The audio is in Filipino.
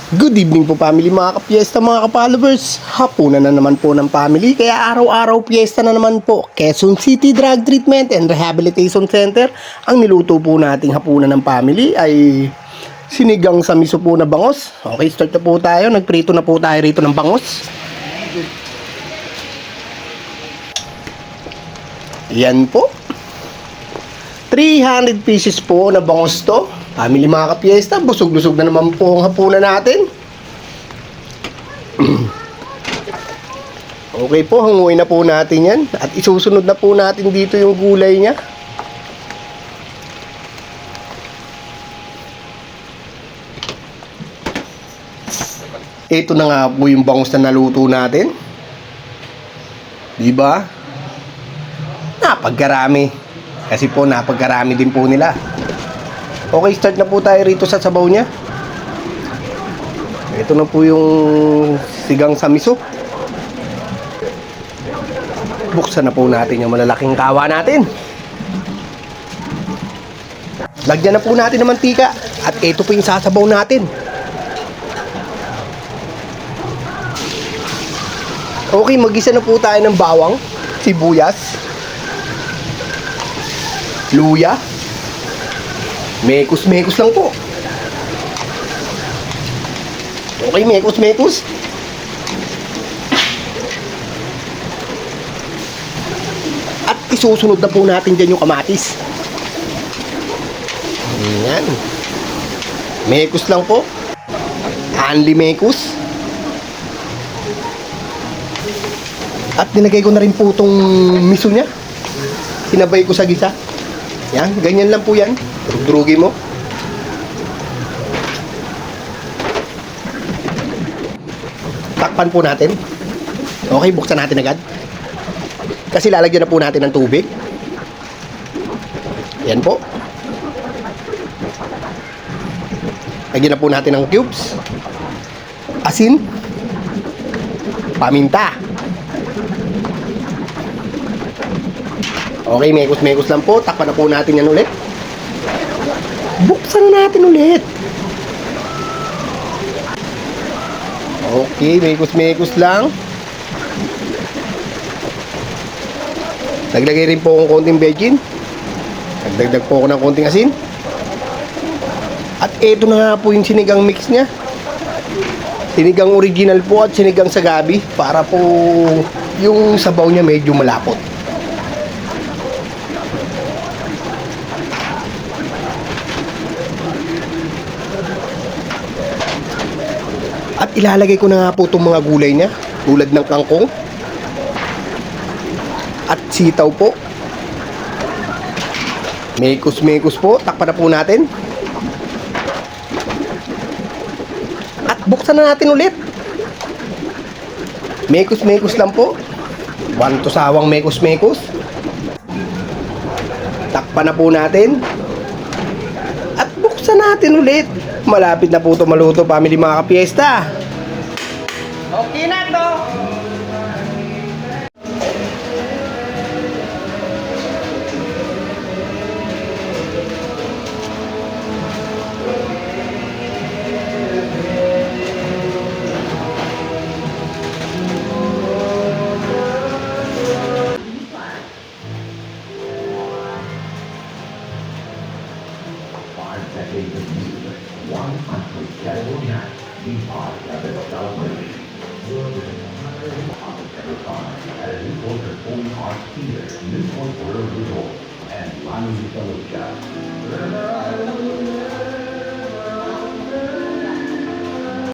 Good evening po family, mga ka-fiesta, mga ka-followers. Hapunan na naman po ng family, kaya araw-araw fiesta na naman po. Quezon City Drug Treatment and Rehabilitation Center. Ang niluto po nating hapunan ng family ay sinigang sa miso po na bangos. Okay, start na po tayo. Nagprito na po tayo rito ng bangos. Yan po. 300 pieces po na bangos to. Family, mga ka-fiesta, busog-lusog na naman po ang hapunan natin. Okay po, hanguin na po natin yan. At isusunod na po natin dito yung gulay niya. Ito na nga po yung bangus na naluto natin. Diba? Napagkarami. Kasi po napagkarami din po nila. Okay, start na po tayo rito sa sabaw niya. Ito na po yung sigang sa miso. Buksan na po natin yung malalaking kawa natin. Lagyan na po natin ng mantika. At ito po yung sasabaw natin. Okay, mag-isa na po tayo ng bawang, sibuyas, luya. Mekos-mekos lang po. Okay, mekos-mekos. At isusunod na po natin dyan yung kamatis. Ayan. Mekos lang po. Only mekos. At nilagay ko na rin po itong miso niya. Sinabay ko sa gisa. Yan, ganyan lang po yan. Durug-durugin mo. Takpan po natin. Okay, buksan natin agad. Kasi lalagyan na po natin ng tubig. Yan po. Lagyan na po natin ng cubes. Asin. Paminta. Okay, mekos-mekos lang po. Takpan na po natin yan ulit. Buksan na natin ulit. Okay, mekos-mekos lang. Naglagay rin po akong konting bechin. Nagdagdag po ako ng konting asin. At ito na nga po yung sinigang mix niya. Sinigang original po at sinigang sa gabi. Para po yung sabaw niya medyo malapot. At ilalagay ko na nga po itong mga gulay niya. Tulad ng kangkong. At sitaw po. Mekos-mekos po. Takpan na po natin. At buksan na natin ulit. Mekos-mekos lang po. Wanto sawang mekos-mekos. Takpan na po natin. At buksan natin ulit. Malapit na po ito maluto, family, mga ka-fiesta. Okay na to. One country California, be part of the celebration. At a Newport Home Heart Theater, Newport World Resort, and Lani Fellowship.